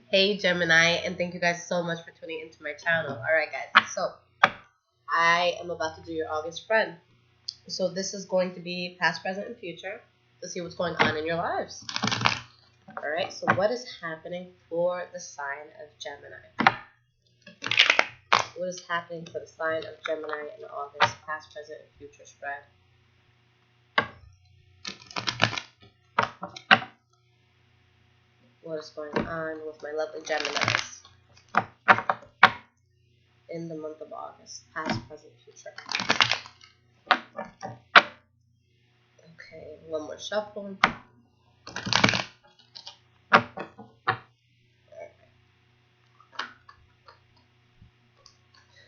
Hey Gemini, and thank you guys so much for tuning into my channel. Alright guys, so I am about to do your August spread. So this is going to be past, present, and future to see what's going on in your lives. Alright, so what is happening for the sign of Gemini? What is happening for the sign of Gemini in August, past, present, and future spread? What is going on with my lovely Geminis in the month of August, past, present, future? Okay, one more shuffle.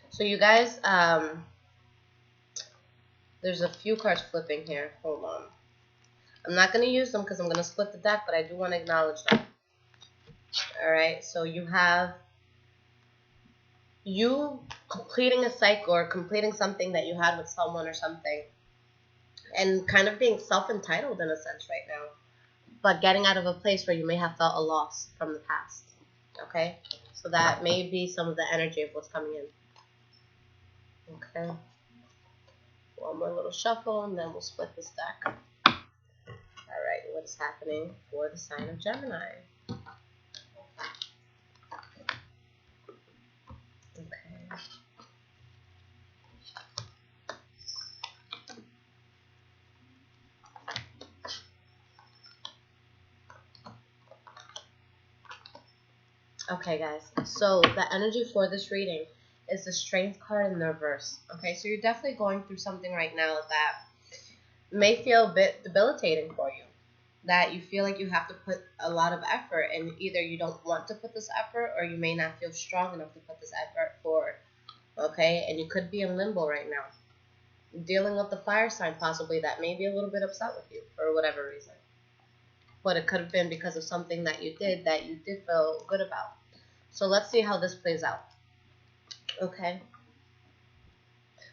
So you guys, there's a few cards flipping here. Hold on. I'm not going to use them because I'm going to split the deck, but I do want to acknowledge them. Alright, so you have you completing a cycle or completing something that you had with someone or something, and kind of being self-entitled in a sense right now, but getting out of a place where you may have felt a loss from the past. Okay, so that may be some of the energy of what's coming in. Okay, one more little shuffle and then we'll split this deck. Alright, what is happening for the sign of Gemini? Okay. Okay, guys, so the energy for this reading is the Strength card in the reverse. Okay, so you're definitely going through something right now that may feel a bit debilitating for you, that you feel like you have to put a lot of effort, and either you don't want to put this effort or you may not feel strong enough to put this effort forward. Okay, and you could be in limbo right now, dealing with the fire sign possibly that may be a little bit upset with you for whatever reason. But it could have been because of something that you did feel good about. So let's see how this plays out. Okay.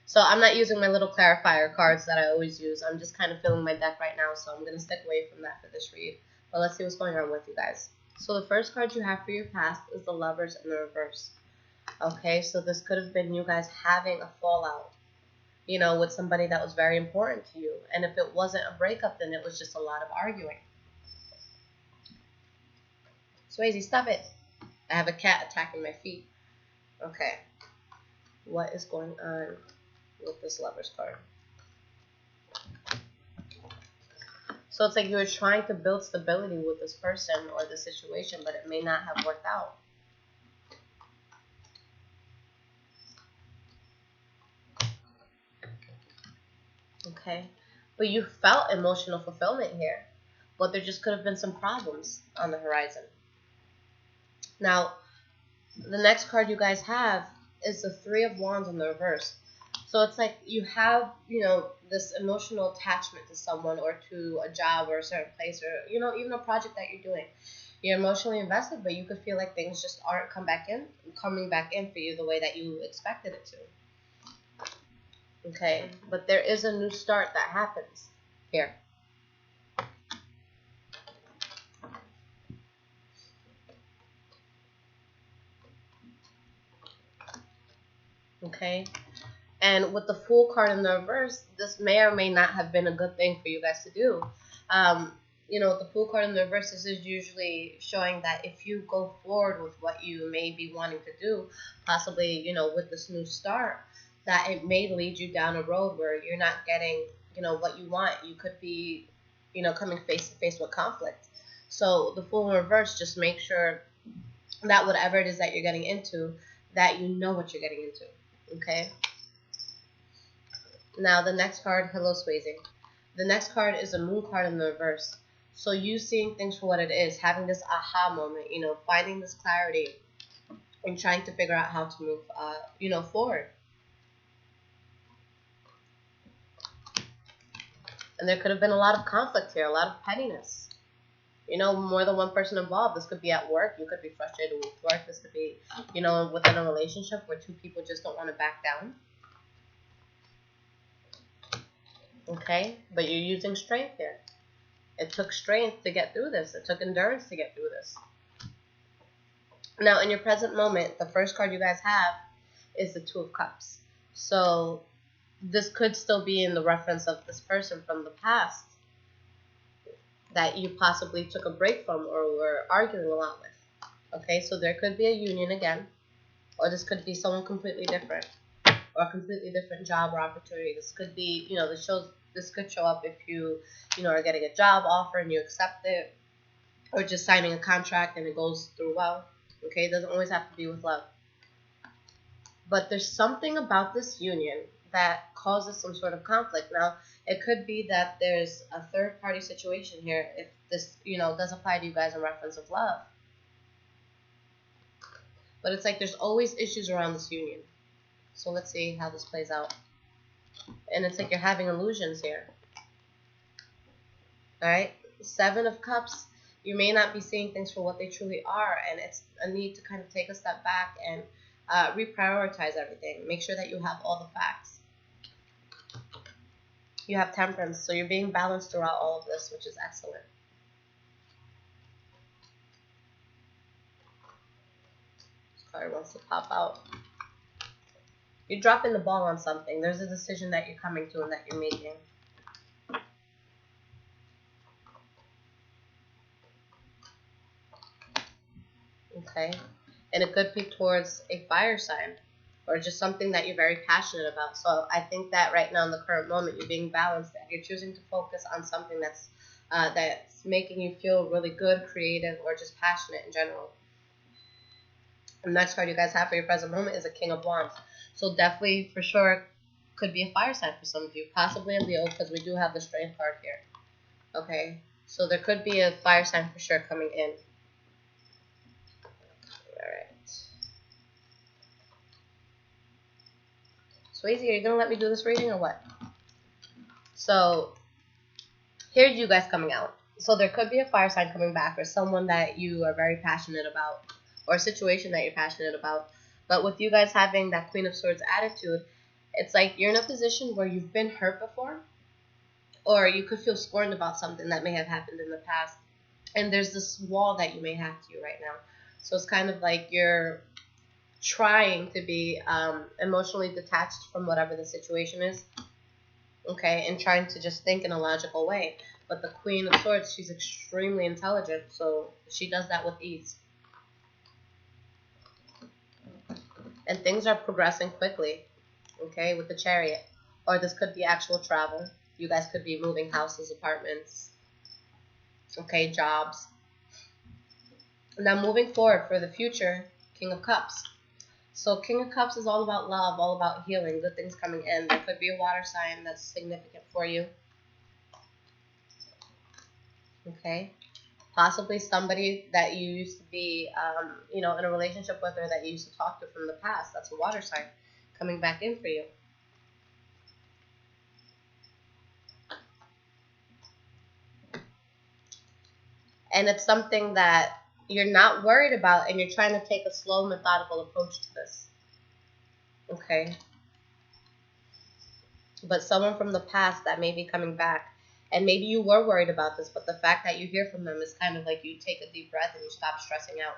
So I'm not using my little clarifier cards that I always use. I'm just kind of filling my deck right now, so I'm going to stick away from that for this read. But let's see what's going on with you guys. So the first card you have for your past is the Lovers in the reverse. Okay, so this could have been you guys having a fallout, you know, with somebody that was very important to you. And if it wasn't a breakup, then it was just a lot of arguing. Swayze, stop it. I have a cat attacking my feet. Okay. What is going on with this Lovers card? So it's like you were trying to build stability with this person or the situation, but it may not have worked out. Okay. But you felt emotional fulfillment here, but there just could have been some problems on the horizon. Now, the next card you guys have is the Three of Wands in the reverse. So it's like you have, you know, this emotional attachment to someone or to a job or a certain place or, you know, even a project that you're doing. You're emotionally invested, but you could feel like things just aren't coming back in for you the way that you expected it to. Okay, but there is a new start that happens here. Okay, and with the Fool card in the reverse, this may or may not have been a good thing for you guys to do. You know, the Fool card in the reverse, this is usually showing that if you go forward with what you may be wanting to do, possibly, you know, with this new start, that it may lead you down a road where you're not getting, you know, what you want. You could be, you know, coming face to face with conflict. So the Fool in reverse, just make sure that whatever it is that you're getting into, that you know what you're getting into. Okay? Now the next card, hello Swayze. The next card is a Moon card in the reverse. So you seeing things for what it is, having this aha moment, you know, finding this clarity and trying to figure out how to move, you know, forward. And there could have been a lot of conflict here, a lot of pettiness. You know, more than one person involved. This could be at work. You could be frustrated with work. This could be, you know, within a relationship where two people just don't want to back down. Okay? But you're using strength here. It took strength to get through this. It took endurance to get through this. Now, in your present moment, the first card you guys have is the Two of Cups. So this could still be in the reference of this person from the past that you possibly took a break from or were arguing a lot with. Okay, so there could be a union again, or this could be someone completely different, or a completely different job or opportunity. This could be, this could show up if you, are getting a job offer and you accept it, or just signing a contract and it goes through well. Okay, it doesn't always have to be with love. But there's something about this union that causes some sort of conflict. Now, it could be that there's a third party situation here if this, does apply to you guys in reference of love. But it's like there's always issues around this union. So let's see how this plays out. And it's like you're having illusions here. Alright? 7 of Cups. You may not be seeing things for what they truly are. And it's a need to kind of take a step back and reprioritize everything. Make sure that you have all the facts. You have Temperance. So you're being balanced throughout all of this, which is excellent. This card wants to pop out. You're dropping the ball on something. There's a decision that you're coming to and that you're making. Okay? And it could be towards a fire sign or just something that you're very passionate about. So I think that right now in the current moment, you're being balanced. That you're choosing to focus on something that's making you feel really good, creative, or just passionate in general. The next card you guys have for your present moment is a King of Wands. So definitely, for sure, could be a fire sign for some of you. Possibly a Leo, because we do have the Strength card here. Okay? So there could be a fire sign for sure coming in. Alright. Swayze, are you going to let me do this reading or what? So, here's you guys coming out. So there could be a fire sign coming back or someone that you are very passionate about or a situation that you're passionate about. But with you guys having that Queen of Swords attitude, it's like you're in a position where you've been hurt before, or you could feel scorned about something that may have happened in the past. And there's this wall that you may have to you right now. So it's kind of like you're trying to be emotionally detached from whatever the situation is. Okay, and trying to just think in a logical way. But the Queen of Swords, she's extremely intelligent, so she does that with ease. And things are progressing quickly, okay, with the Chariot. Or this could be actual travel. You guys could be moving houses, apartments, okay, jobs. Now moving forward for the future, King of Cups. So King of Cups is all about love, all about healing, good things coming in. There could be a water sign that's significant for you. Okay? Possibly somebody that you used to be, in a relationship with or that you used to talk to from the past. That's a water sign coming back in for you. And it's something that you're not worried about and you're trying to take a slow, methodical approach to this. Okay? But someone from the past that may be coming back. And maybe you were worried about this, but the fact that you hear from them is kind of like you take a deep breath and you stop stressing out.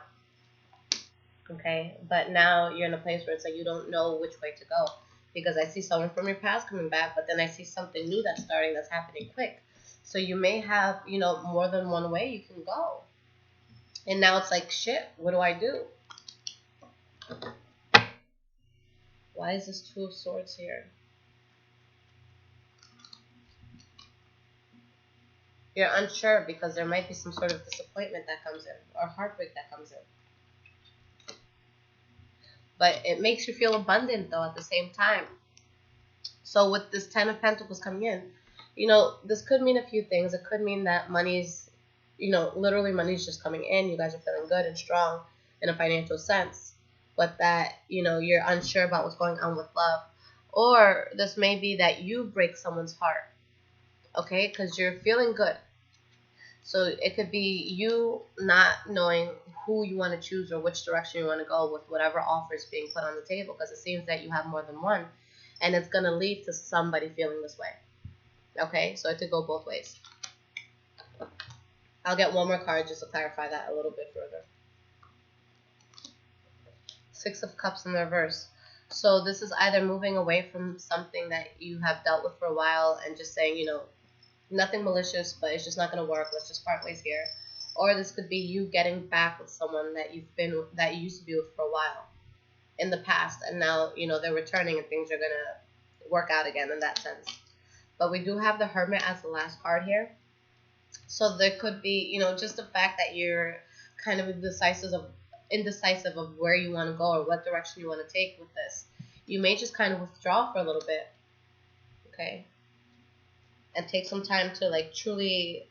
Okay? But now you're in a place where it's like you don't know which way to go. Because I see someone from your past coming back, but then I see something new that's starting that's happening quick. So you may have, more than one way you can go. And now it's like, shit, what do I do? Why is this Two of Swords here? You're unsure because there might be some sort of disappointment that comes in or heartbreak that comes in. But it makes you feel abundant, though, at the same time. So with this 10 of Pentacles coming in, this could mean a few things. It could mean that money's, literally money's just coming in. You guys are feeling good and strong in a financial sense. But that, you're unsure about what's going on with love. Or this may be that you break someone's heart. Okay? Because you're feeling good. So it could be you not knowing who you want to choose or which direction you want to go with whatever offer is being put on the table, because it seems that you have more than one, and it's going to lead to somebody feeling this way. Okay, so it could go both ways. I'll get one more card just to clarify that a little bit further. Six of Cups in the reverse. So this is either moving away from something that you have dealt with for a while and just saying, nothing malicious, but it's just not going to work. Let's just part ways here. Or this could be you getting back with someone that you used to be with for a while in the past, and now they're returning and things are going to work out again in that sense. But we do have the Hermit as the last card here. So there could be, just the fact that you're kind of indecisive of where you want to go or what direction you want to take with this. You may just kind of withdraw for a little bit, okay? And take some time to truly,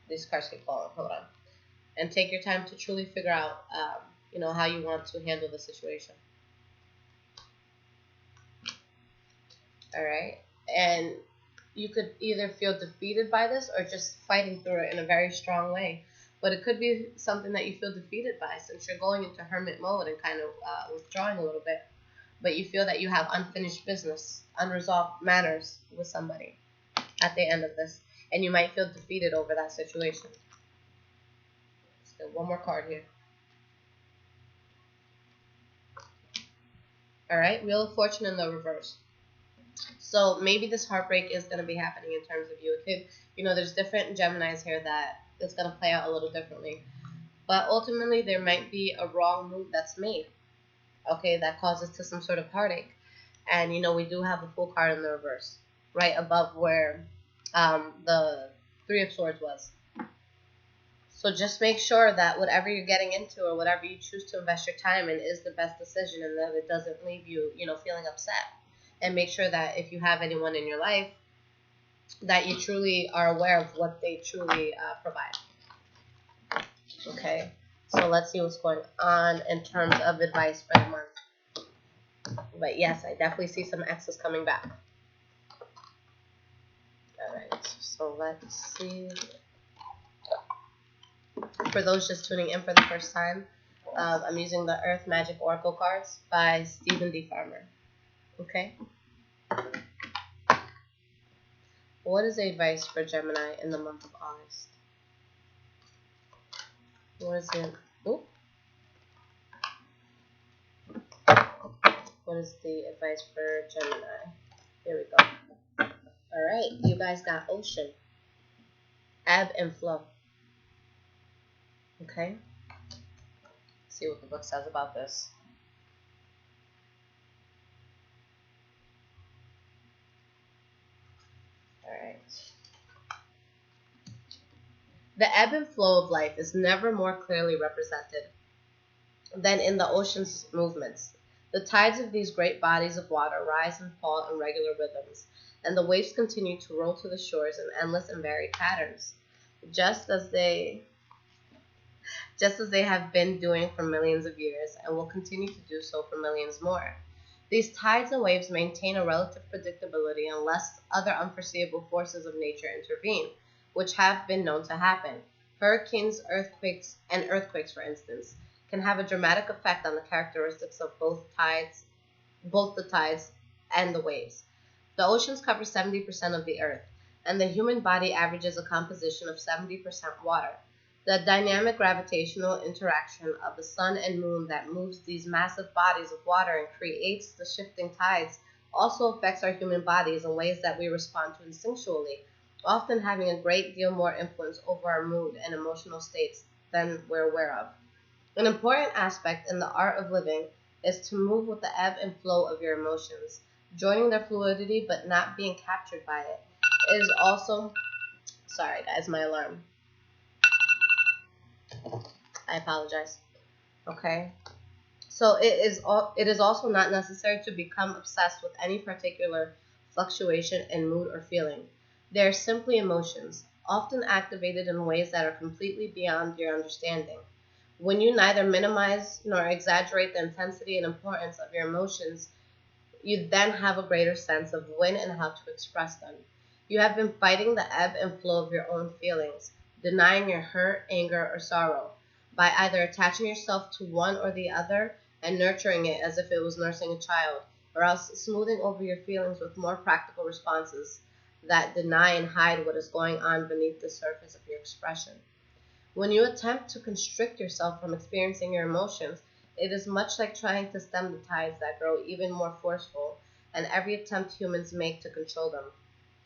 these cards keep falling, hold on. And take your time to truly figure out, how you want to handle the situation. All right? And you could either feel defeated by this or just fighting through it in a very strong way. But it could be something that you feel defeated by, since you're going into hermit mode and kind of withdrawing a little bit. But you feel that you have unfinished business, unresolved matters with somebody at the end of this. And you might feel defeated over that situation. So one more card here. All right, Wheel of Fortune in the reverse. So maybe this heartbreak is going to be happening in terms of you. It could, there's different Geminis here that it's going to play out a little differently. But ultimately, there might be a wrong move that's made, okay, that causes to some sort of heartache. And, we do have the Fool card in the reverse, right above where the Three of Swords was. So just make sure that whatever you're getting into or whatever you choose to invest your time in is the best decision, and that it doesn't leave you, feeling upset. And make sure that if you have anyone in your life, that you truly are aware of what they truly provide. Okay, so let's see what's going on in terms of advice for the month. But yes, I definitely see some X's coming back. Alright, so let's see. For those just tuning in for the first time, I'm using the Earth Magic Oracle cards by Stephen D. Farmer. Okay? What is the advice for Gemini in the month of August? What is it? Ooh. What is the advice for Gemini? Here we go. Alright, you guys got Ocean. Ebb and flow. Okay? Let's see what the book says about this. Alright. The ebb and flow of life is never more clearly represented than in the ocean's movements. The tides of these great bodies of water rise and fall in regular rhythms, and the waves continue to roll to the shores in endless and varied patterns, just as they have been doing for millions of years and will continue to do so for millions more. These tides and waves maintain a relative predictability unless other unforeseeable forces of nature intervene, which have been known to happen. Hurricanes, earthquakes, for instance, can have a dramatic effect on the characteristics of both the tides and the waves. The oceans cover 70% of the earth, and the human body averages a composition of 70% water. The dynamic gravitational interaction of the sun and moon that moves these massive bodies of water and creates the shifting tides also affects our human bodies in ways that we respond to instinctually, often having a great deal more influence over our mood and emotional states than we're aware of. An important aspect in the art of living is to move with the ebb and flow of your emotions, joining their fluidity but not being captured by it. It is also... Sorry guys, my alarm. I apologize. Okay? So it is also not necessary to become obsessed with any particular fluctuation in mood or feeling. They are simply emotions, often activated in ways that are completely beyond your understanding. When you neither minimize nor exaggerate the intensity and importance of your emotions, you then have a greater sense of when and how to express them. You have been fighting the ebb and flow of your own feelings, denying your hurt, anger, or sorrow, by either attaching yourself to one or the other and nurturing it as if it was nursing a child, or else smoothing over your feelings with more practical responses that deny and hide what is going on beneath the surface of your expression. When you attempt to constrict yourself from experiencing your emotions, It is much like trying to stem the tides that grow even more forceful, and every attempt humans make to control them.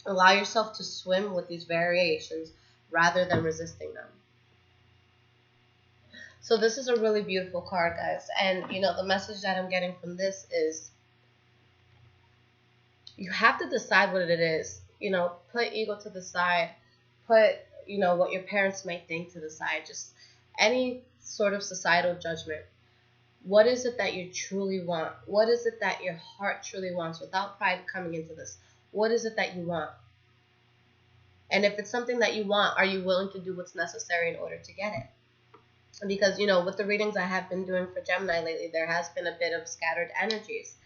Allow yourself to swim with these variations rather than resisting them. So this is a really beautiful card, guys. And the message that I'm getting from this is you have to decide what it is. Put ego to the side. Put, what your parents might think to the side. Just any sort of societal judgment. What is it that you truly want? What is it that your heart truly wants without pride coming into this? What is it that you want? And if it's something that you want, are you willing to do what's necessary in order to get it? Because, with the readings I have been doing for Gemini lately, there has been a bit of scattered energies.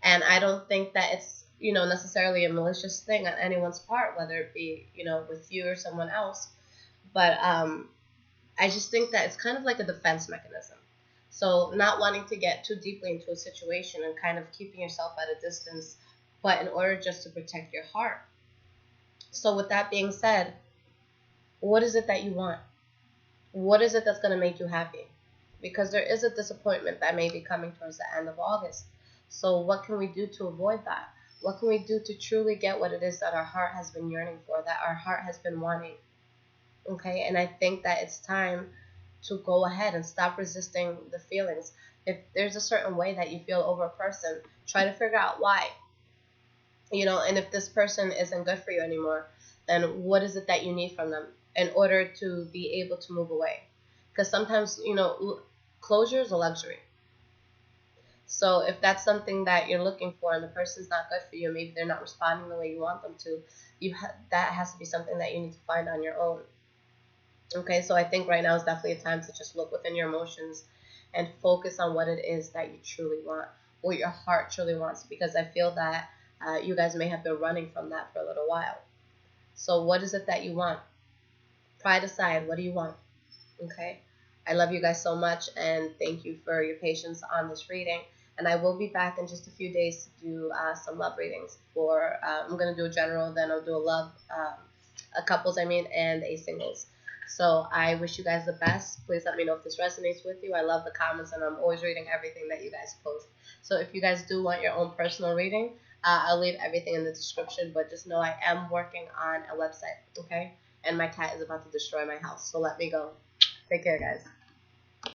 And I don't think that it's, necessarily a malicious thing on anyone's part, whether it be, with you or someone else. But I just think that it's kind of like a defense mechanism. So not wanting to get too deeply into a situation and kind of keeping yourself at a distance, but in order just to protect your heart. So with that being said, what is it that you want? What is it that's going to make you happy? Because there is a disappointment that may be coming towards the end of August. So what can we do to avoid that? What can we do to truly get what it is that our heart has been yearning for, that our heart has been wanting? Okay, and I think that it's time to go ahead and stop resisting the feelings. If there's a certain way that you feel over a person, try to figure out why. And if this person isn't good for you anymore, then what is it that you need from them in order to be able to move away? Because sometimes, closure is a luxury. So if that's something that you're looking for and the person's not good for you, maybe they're not responding the way you want them to, that has to be something that you need to find on your own. Okay, so I think right now is definitely a time to just look within your emotions and focus on what it is that you truly want, what your heart truly wants, because I feel that you guys may have been running from that for a little while. So what is it that you want? Pride aside, what do you want? Okay, I love you guys so much, and thank you for your patience on this reading. And I will be back in just a few days to do some love readings. I'm going to do a general, then I'll do a love, a couples, and a singles. So I wish you guys the best. Please let me know if this resonates with you. I love the comments, and I'm always reading everything that you guys post. So if you guys do want your own personal reading, I'll leave everything in the description. But just know I am working on a website, okay? And my cat is about to destroy my house. So let me go. Take care, guys.